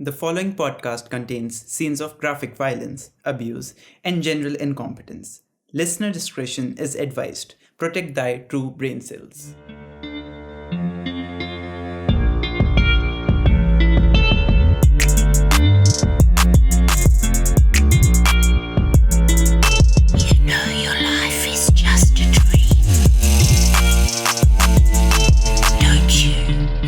The following podcast contains scenes of graphic violence, abuse, and general incompetence. Listener discretion is advised. Protect thy true brain cells. You know your life is just a dream, don't you?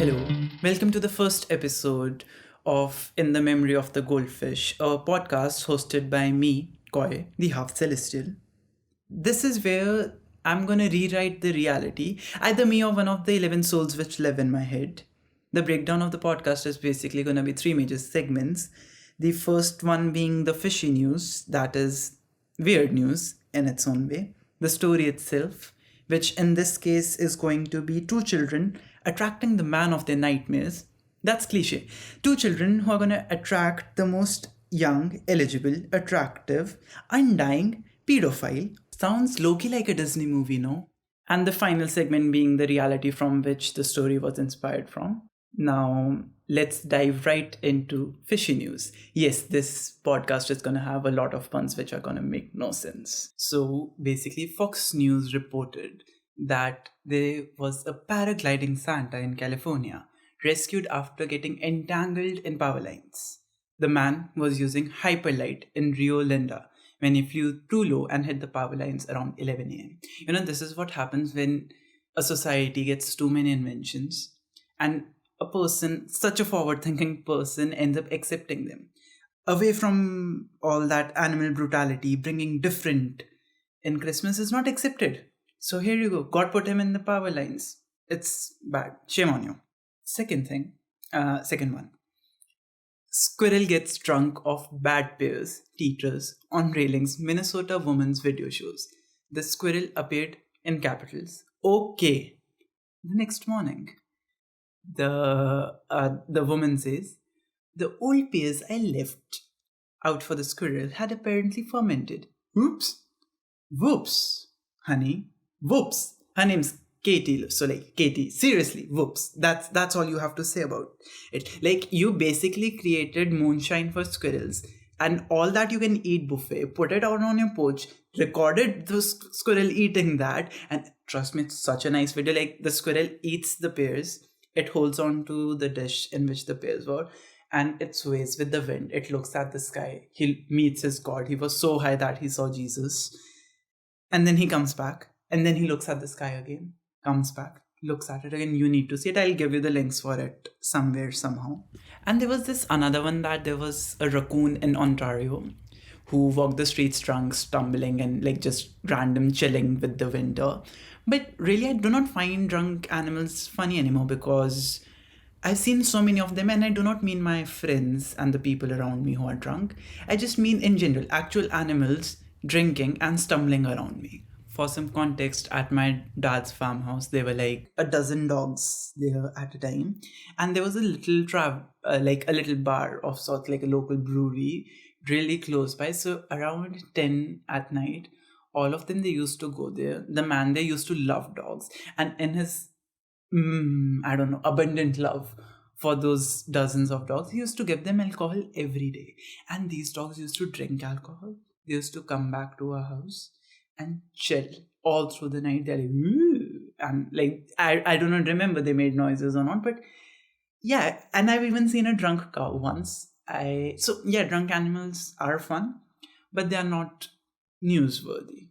Hello, welcome to the first episode of In the Memory of the Goldfish, a podcast hosted by me, Koi, the half celestial. This is where I'm gonna rewrite the reality, either me or one of the 11 souls which live in my head. The breakdown of the podcast is basically gonna be three major segments. The first one being the fishy news, that is weird news in its own way. The story itself, which in this case is going to be two children attracting the man of their nightmares. That's cliche. Two children who are gonna attract the most young, eligible, attractive, undying pedophile. Sounds low-key like a Disney movie, no? And the final segment being the reality from which the story was inspired from. Now, let's dive right into fishy news. Yes, this podcast is going to have a lot of puns which are going to make no sense. So, basically, Fox News reported that there was a paragliding Santa in California rescued after getting entangled in power lines. The man was using hyperlight in Rio Linda when he flew too low and hit the power lines around 11 a.m. This is what happens when a society gets too many inventions and a person, such a forward-thinking person, ends up accepting them. Away from all that animal brutality, bringing different in Christmas is not accepted. So here you go. God put him in the power lines. It's bad. Shame on you. Second one. Squirrel gets drunk off bad pears, teachers, on railings, Minnesota women's video shows. The squirrel appeared in capitals. Okay. The next morning, the woman says, the old pears I left out for the squirrel had apparently fermented. Oops. Whoops. Honey. Whoops. Her name's Katie. So Katie, seriously, whoops. That's all you have to say about it. You basically created moonshine for squirrels and all that you can eat buffet, put it out on your porch, recorded the squirrel eating that, and trust me, it's such a nice video. The squirrel eats the pears, it holds on to the dish in which the pears were, and it sways with the wind. It looks at the sky. He meets his God. He was so high that he saw Jesus. And then he comes back. And then he looks at the sky again, comes back, looks at it again. You need to see it. I'll give you the links for it somewhere, somehow. And there was this another one that there was a raccoon in Ontario who walked the streets drunk, stumbling and just random chilling with the winter. But really, I do not find drunk animals funny anymore because I've seen so many of them, and I do not mean my friends and the people around me who are drunk. I just mean in general, actual animals drinking and stumbling around me. For some context, at my dad's farmhouse, there were a dozen dogs there at a time. And there was a little a little bar of sorts, like a local brewery, really close by. So around 10 at night, all of them, they used to go there. The man there used to love dogs. And in his, abundant love for those dozens of dogs, he used to give them alcohol every day. And these dogs used to drink alcohol. They used to come back to our house and chill all through the night. They're "Woo!" And I do not remember they made noises or not, but yeah. And I've even seen a drunk cow once. Drunk animals are fun, but they are not newsworthy.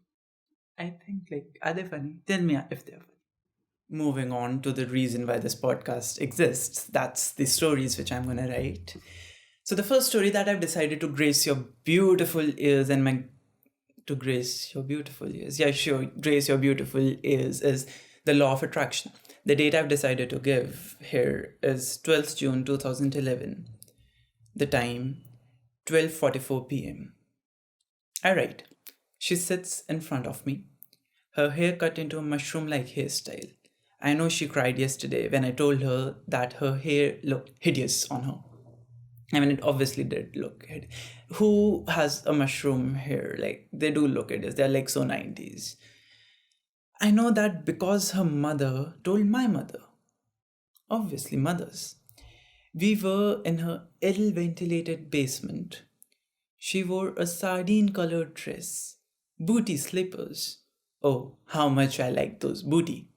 I think are they funny? Tell me if they're funny. Moving on to the reason why this podcast exists, that's the stories which I'm gonna write. So the first story that I've decided to grace your beautiful ears grace your beautiful ears is the law of attraction. The date I've decided to give here is 12th June 2011. The time 12:44 p.m. I write, she sits in front of me, her hair cut into a mushroom-like hairstyle. I know she cried yesterday when I told her that her hair looked hideous on her. It obviously did look hideous. Who has a mushroom hair? They do look hideous. They're so 90s. I know that because her mother told my mother. Obviously, mothers. We were in her ill ventilated basement. She wore a sardine colored dress, booty slippers. Oh, how much I like those booty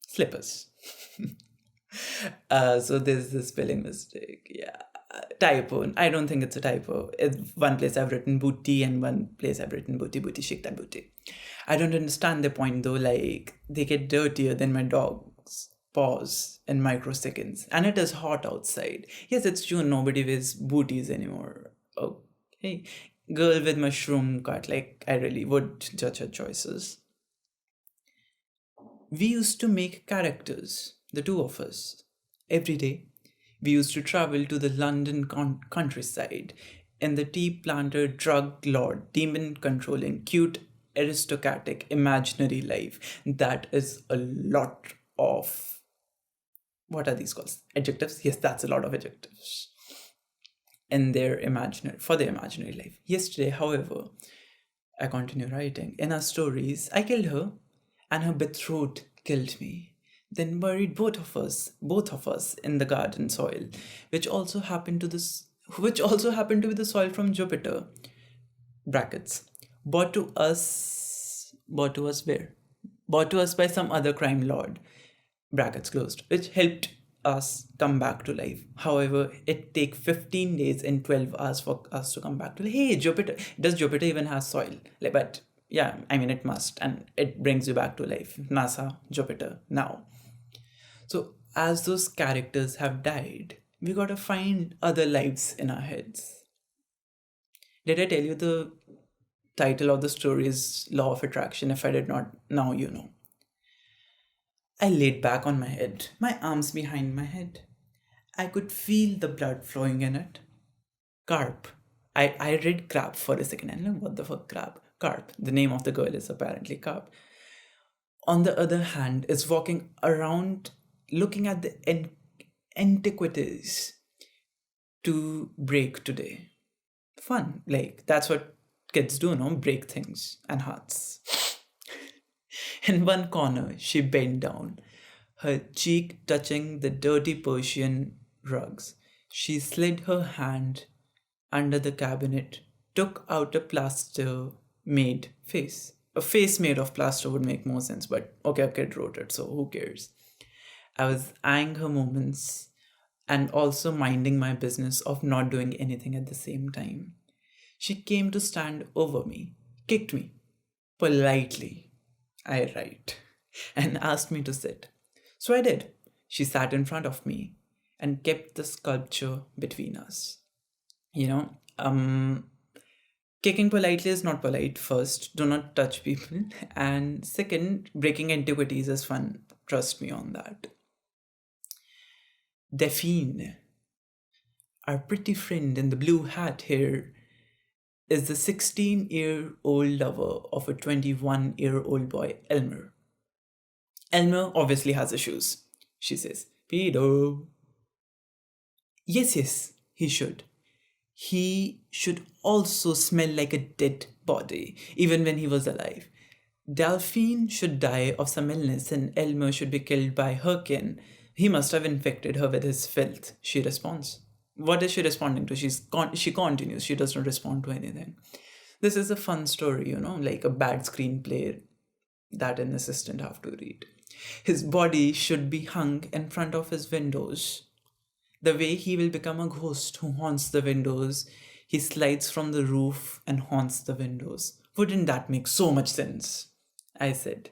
slippers. So there's the spelling mistake. Yeah. Typo. I don't think it's a typo. It's one place I've written booty and one place I've written booty, booty, shikta booty. I don't understand the point though. Like, they get dirtier than my dog's paws in microseconds. And it is hot outside. Yes, it's June. Nobody wears booties anymore. Okay. Girl with mushroom cut. Like, I really would judge her choices. We used to make characters, the two of us, every day. We used to travel to the London countryside in the tea planter, drug lord, demon controlling, cute, aristocratic, imaginary life. That is a lot of, what are these called? Adjectives? Yes, that's a lot of adjectives in their imaginary, for their imaginary life. Yesterday, however, I continue writing. In our stories, I killed her, and her betrothed killed me. Then buried both of us in the garden soil, which also happened to this, which also happened to be the soil from Jupiter. Brackets. Bought to us where? Bought to us by some other crime lord. Brackets closed, which helped us come back to life. However, it take 15 days and 12 hours for us to come back to life. Hey, Jupiter. Does Jupiter even have soil? Like, but yeah, I mean, it must, and it brings you back to life. NASA, Jupiter, now. So, as those characters have died, we gotta find other lives in our heads. Did I tell you the title of the story is Law of Attraction? If I did not, now you know. I laid back on my head, my arms behind my head. I could feel the blood flowing in it. Carp. I read crab for a second and like, what the fuck, crab? Carp. The name of the girl is apparently Carp. On the other hand, is walking around looking at the antiquities to break today. Fun. Like, that's what kids do, no? Break things and hearts. In one corner, she bent down, her cheek touching the dirty Persian rugs. She slid her hand under the cabinet, took out a plaster made face. A face made of plaster would make more sense, but okay, a kid wrote it, so who cares? I was eyeing her movements and also minding my business of not doing anything at the same time. She came to stand over me, kicked me politely, I write, and asked me to sit. So I did. She sat in front of me and kept the sculpture between us. You know, kicking politely is not polite. First, do not touch people. And second, breaking antiquities is fun. Trust me on that. Delphine, our pretty friend in the blue hat here, is the 16-year-old lover of a 21-year-old boy, Elmer. Elmer obviously has issues, she says. Pedo. Yes, he should. He should also smell like a dead body, even when he was alive. Delphine should die of some illness and Elmer should be killed by her kin. He must have infected her with his filth, she responds. What is she responding to? She continues. She does not respond to anything. This is a fun story, like a bad screenplay that an assistant have to read. His body should be hung in front of his windows. The way he will become a ghost who haunts the windows, he slides from the roof and haunts the windows. Wouldn't that make so much sense? I said.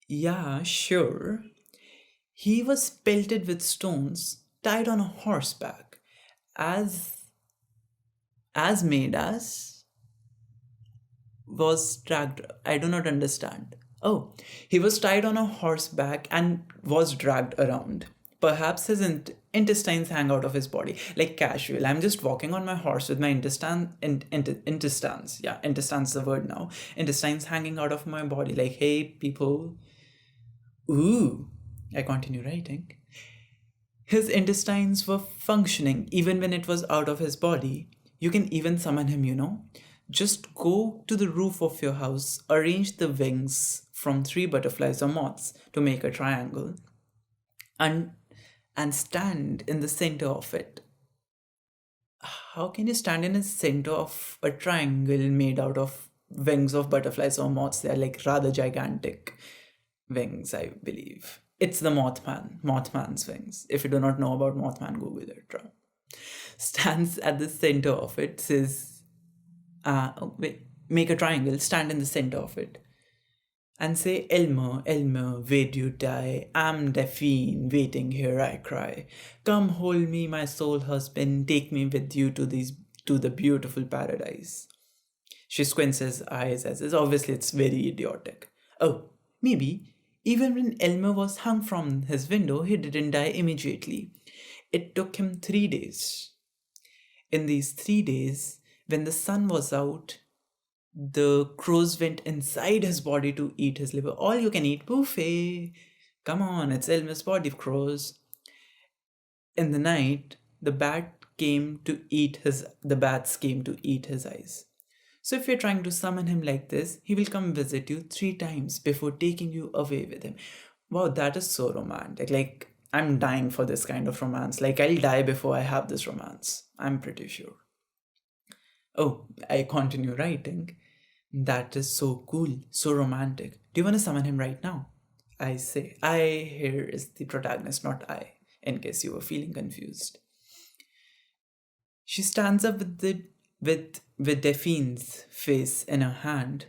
Yeah, sure. He was pelted with stones, tied on a horseback, as made as was dragged. I do not understand. Oh, he was tied on a horseback and was dragged around. Perhaps his intestines hang out of his body, like casual. I'm just walking on my horse with my intestines. Yeah, intestines the word now. Intestines hanging out of my body, like, hey, people. Ooh, I continue writing. His intestines were functioning even when it was out of his body. You can even summon him. Just go to the roof of your house, arrange the wings from 3 butterflies or moths to make a triangle, and and stand in the center of it. How can you stand in the center of a triangle made out of wings of butterflies or moths? They're like rather gigantic wings, I believe. It's the Mothman's wings. If you do not know about Mothman, Google it. Stands at the center of it, says, make a triangle, stand in the center of it, and say, Elmer, Elmer, where'd you die? I'm Daphne, waiting here I cry. Come hold me, my soul husband, take me with you to the beautiful paradise. She squints his eyes as is obviously it's very idiotic. Oh, maybe even when Elmer was hung from his window, he didn't die immediately. It took him 3 days. In these 3 days, when the sun was out, the crows went inside his body to eat his liver. All you can eat buffet. Come on, it's Elmer's body of crows. In the night, the bats came to eat his eyes. So if you're trying to summon him like this, he will come visit you 3 times before taking you away with him. Wow, that is so romantic. Like, I'm dying for this kind of romance. Like, I'll die before I have this romance. I'm pretty sure. Oh, I continue writing. That is so cool, so romantic. Do you want to summon him right now? I say. I here is the protagonist, not I, in case you were feeling confused. She stands up with Delphine's face in her hand.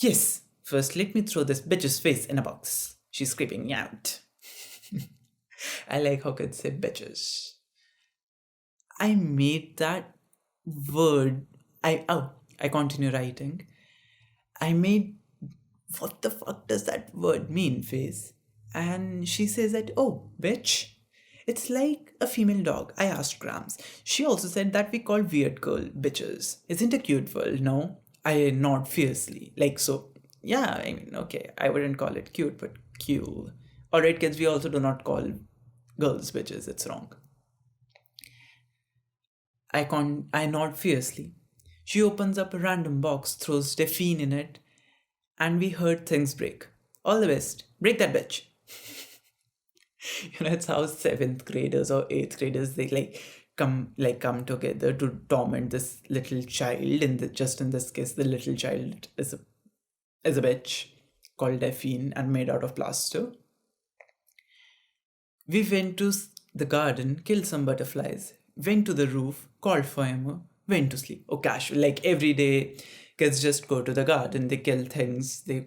Yes, first let me throw this bitch's face in a box. She's screaming out. I like how kids say bitches. I made that word. I continue writing. I made, what the fuck does that word mean, face? And she says that, oh, bitch. It's like a female dog. I asked Grams. She also said that we call weird girl bitches. Isn't a cute word, no? I nod fiercely. Like, so, yeah, I mean, okay, I wouldn't call it cute, but cool. Alright, kids, we also do not call girls bitches. It's wrong. I nod fiercely. She opens up a random box, throws Delphine in it, and we heard things break. All the best. Break that bitch. It's how seventh graders or eighth graders they come together to torment this little child. Just in this case, the little child is a bitch called Delphine and made out of plaster. We went to the garden, killed some butterflies, went to the roof, called for Emma, went to sleep. Oh, casual. Like every day, kids just go to the garden, they kill things, they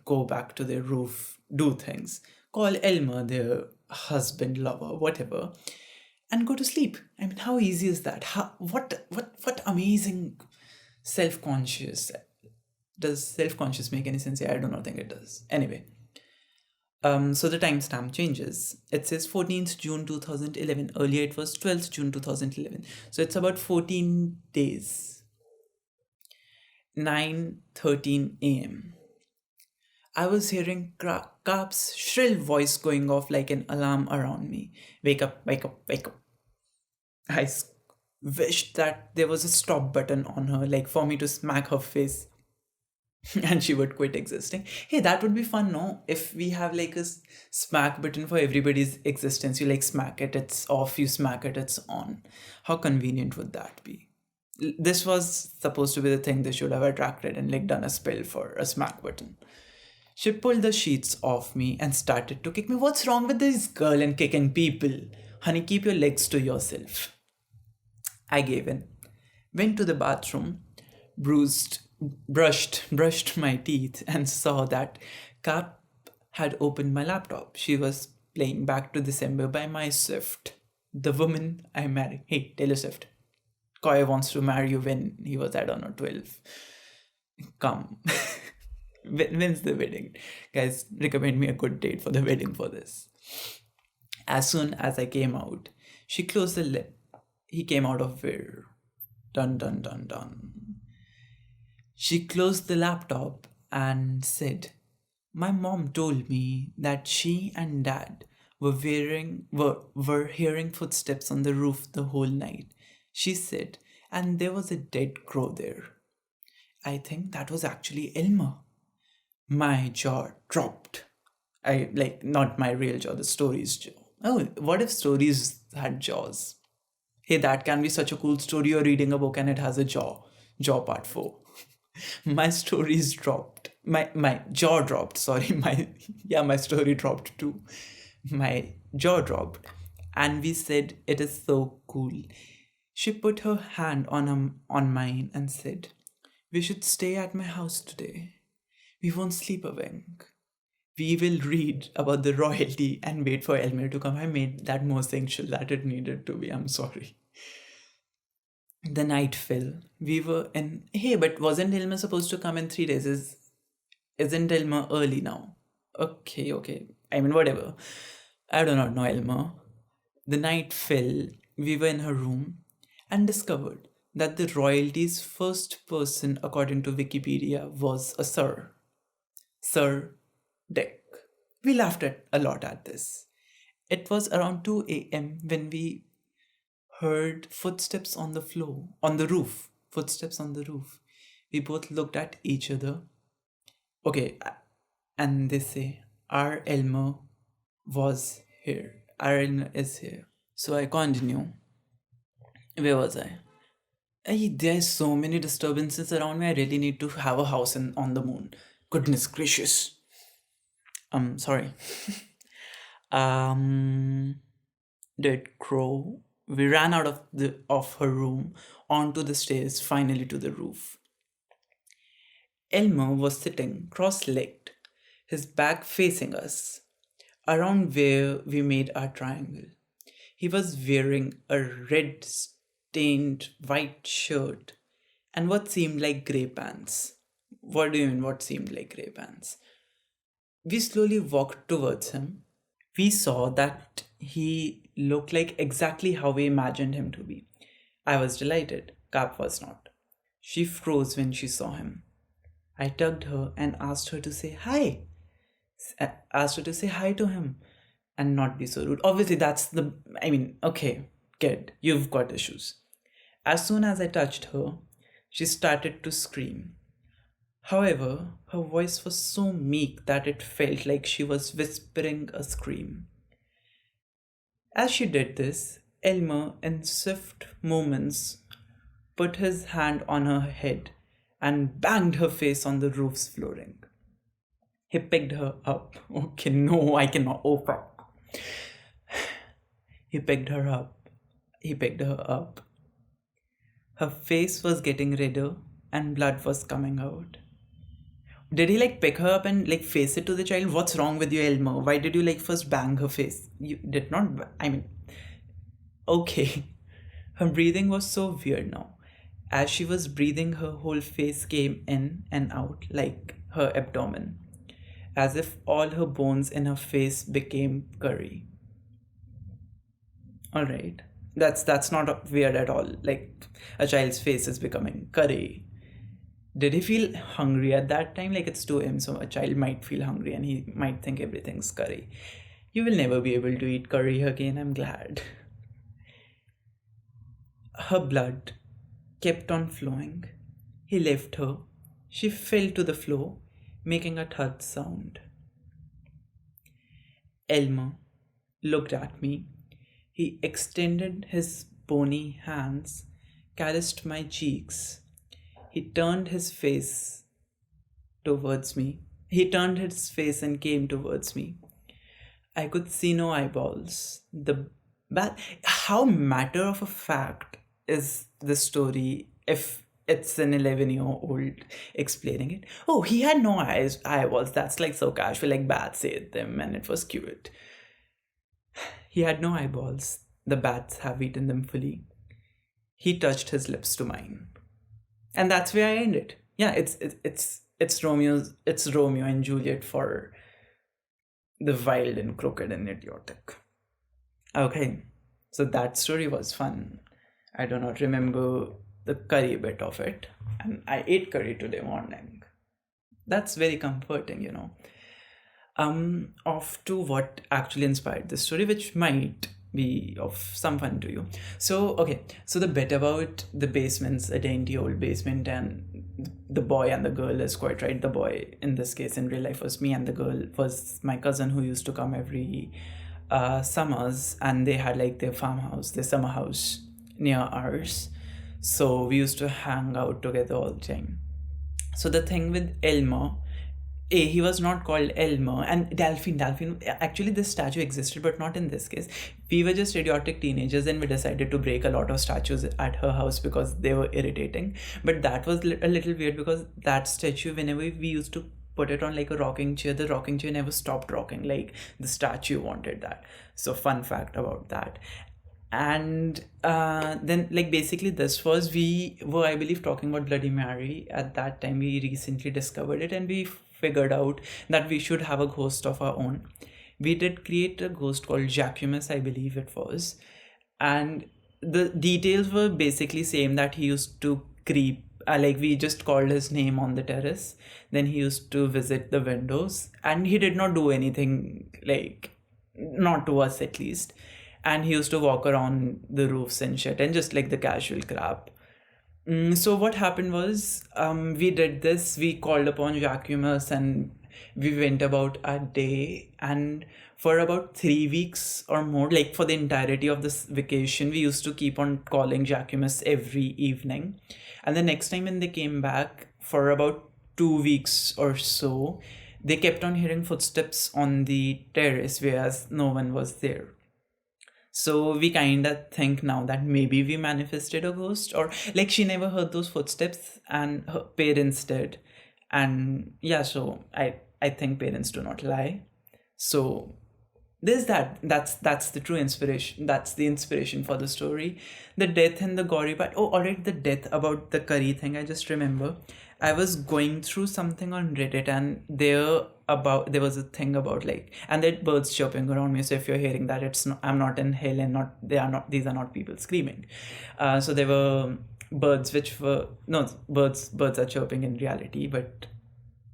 go back to their roof, do things, call Elmer, their husband, lover, whatever, and go to sleep. I mean, how easy is that? What amazing self-conscious. Does self-conscious make any sense? Yeah, I do not think it does. Anyway. So the timestamp changes. It says 14th June 2011. Earlier it was 12th June 2011. So it's about 14 days. 9:13 a.m. I was hearing Carp's shrill voice going off like an alarm around me. Wake up, wake up, wake up. I wished that there was a stop button on her, like for me to smack her face and she would quit existing. Hey, that would be fun, no? If we have like a smack button for everybody's existence, you like smack it, it's off, you smack it, it's on. How convenient would that be? This was supposed to be the thing they should have attracted and like done a spell for a smack button. She pulled the sheets off me and started to kick me. What's wrong with this girl and kicking people? Honey, keep your legs to yourself. I gave in. Went to the bathroom, brushed my teeth and saw that Cap had opened my laptop. She was playing Back to December by my Swift, the woman I married. Hey, Taylor Swift. Koi wants to marry you when he was, I don't know, 12. Come. When's the wedding? Guys, recommend me a good date for the wedding for this. As soon as I came out, she closed the lip. He came out of where? Dun dun dun dun. She closed the laptop and said, my mom told me that she and dad were hearing footsteps on the roof the whole night. She said, and there was a dead crow there. I think that was actually Elmer. My jaw dropped. Not my real jaw, the story's jaw. Oh, what if stories had jaws? Hey, that can be such a cool story. You're reading a book and it has a jaw. Jaw part 4. My stories dropped. My jaw dropped. Sorry, my story dropped too. My jaw dropped. And we said, it is so cool. She put her hand on mine and said, we should stay at my house today. We won't sleep a wink. We will read about the royalty and wait for Elmer to come. I made that more sensual that it needed to be. I'm sorry. The night fell. We were in. Hey, but wasn't Elmer supposed to come in 3 days? Isn't Elmer early now? Okay. I mean, whatever. I do not know Elmer. The night fell. We were in her room and discovered that the royalty's first person, according to Wikipedia, was a Sir. Sir Dick. We laughed a lot at this. It was around 2 a.m. when we heard footsteps on the floor, on the roof. Footsteps on the roof. We both looked at each other. Okay, and they say, our Elmer was here. Our Elmer is here. So I continue. Where was I? There's so many disturbances around me. I really need to have a house on the moon. Goodness gracious. Sorry. Did crow. We ran out of her room onto the stairs, finally to the roof. Elmer was sitting cross-legged, his back facing us, around where we made our triangle. He was wearing a red stained white shirt and what seemed like grey pants. What do you mean, what seemed like grey pants? We slowly walked towards him. We saw that he looked like exactly how we imagined him to be. I was delighted. Cap was not. She froze when she saw him. I tugged her and asked her to say hi. Asked her to say hi to him and not be so rude. Obviously, okay, kid, you've got issues. As soon as I touched her, she started to scream. However, her voice was so meek that it felt like she was whispering a scream. As she did this, Elmer, in swift movements, put his hand on her head and banged her face on the roof's flooring. He picked her up. Okay, no, I cannot. Oh, fuck. He picked her up. Her face was getting redder and blood was coming out. Did he pick her up and face it to the child? What's wrong with you, Elmer? Why did you first bang her face? You did not. Okay. Her breathing was so weird now. As she was breathing, her whole face came in and out like her abdomen, as if all her bones in her face became curry. All right. That's not weird at all. A child's face is becoming curry. Did he feel hungry at that time? It's 2 a.m., so a child might feel hungry and he might think everything's curry. You will never be able to eat curry again, I'm glad. Her blood kept on flowing. He left her. She fell to the floor, making a thud sound. Elmer looked at me. He extended his bony hands, caressed my cheeks. He turned his face towards me. He turned his face and came towards me. I could see no eyeballs. How matter of a fact is the story if it's an 11-year-old explaining it? Oh, he had no eyeballs. That's so casual, bats ate them and it was cute. He had no eyeballs. The bats have eaten them fully. He touched his lips to mine. And that's where I end it. Yeah, it's Romeo and Juliet for the wild and crooked and idiotic. Okay, so that story was fun. I do not remember the curry bit of it, and I ate curry today morning. That's very comforting, Off to what actually inspired this story, which might be of some fun to you. So the bit about the basements, a dainty old basement, and the boy and the girl is quite right. The boy in this case in real life was me, and the girl was my cousin who used to come every summers, and they had like their farmhouse, their summer house near ours. So we used to hang out together all the time. So the thing with Elmer, he was not called Elmer, and Delphine. Actually, this statue existed, but not in this case. We were just idiotic teenagers, and we decided to break a lot of statues at her house because they were irritating. But that was a little weird because that statue, whenever we used to put it on like a rocking chair, the rocking chair never stopped rocking. Like the statue wanted that. So fun fact about that. And then like basically this was, we were, I believe, talking about Bloody Mary at that time. We recently discovered it, and we figured out that we should have a ghost of our own. We did create a ghost called Jacquemus, I believe it was. And the details were basically same, that he used to creep, like we just called his name on the terrace. Then he used to visit the windows, and he did not do anything, like not to us at least. And he used to walk around the roofs and shit, and just like the casual crap. So what happened was, we did this. We called upon Jacquemus, and we went about our day. And for about 3 weeks or more, like for the entirety of this vacation, we used to keep on calling Jacquemus every evening. And the next time when they came back, for about 2 weeks or so, they kept on hearing footsteps on the terrace, whereas no one was there. So we kind of think now that maybe we manifested a ghost, or like she never heard those footsteps and her parents did. And yeah, so I think parents do not lie. So there's that. That's the true inspiration. That's the inspiration for the story. The death and the gory part. Oh, alright, the death about the curry thing. I just remember I was going through something on Reddit, and there was a thing about like, and there birds chirping around me. So if you're hearing that, it's not, I'm not in hell, and not they are not these are not people screaming. So there were birds which were no birds are chirping in reality. But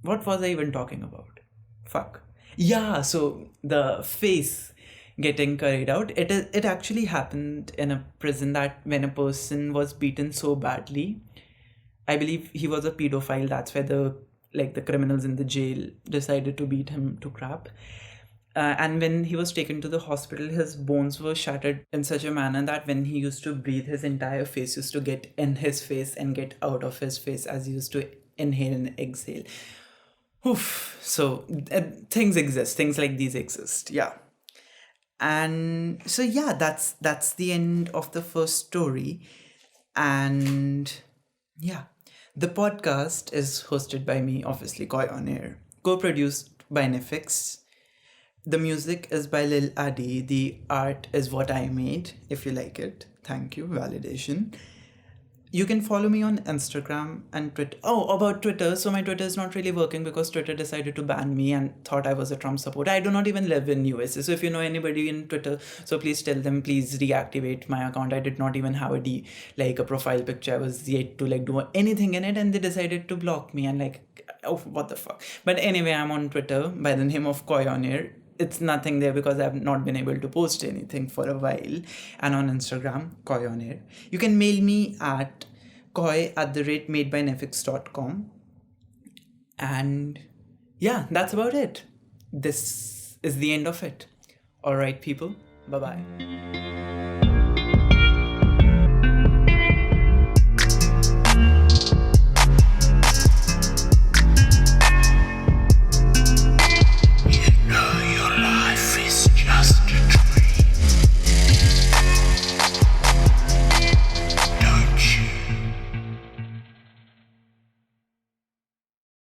what was I even talking about? Fuck. Yeah, so the face getting carried out. It actually happened in a prison, that when a person was beaten so badly, I believe he was a pedophile. That's why the criminals in the jail decided to beat him to crap. And when he was taken to the hospital, his bones were shattered in such a manner that when he used to breathe, his entire face used to get in his face and get out of his face as he used to inhale and exhale. Oof. So things exist. Things like these exist. Yeah. And so yeah, that's the end of the first story. And yeah, the podcast is hosted by me, obviously, Koi On Air, co-produced by Nephics. The music is by Lil Adi. The art is what I made. If you like it, thank you. Validation. You can follow me on Instagram and Twitter. Oh, about Twitter. So my Twitter is not really working because Twitter decided to ban me and thought I was a Trump supporter. I do not even live in USA. So if you know anybody in Twitter, so please tell them, please reactivate my account. I did not even have a profile picture. I was yet to like do anything in it, and they decided to block me, and like, oh, what the fuck. But anyway, I'm on Twitter by the name of Koi On Air. It's nothing there because I've not been able to post anything for a while. And on Instagram, Koi On Air. You can mail me at koi@madebynephics.com. And yeah, that's about it. This is the end of it. Alright, people. Bye-bye.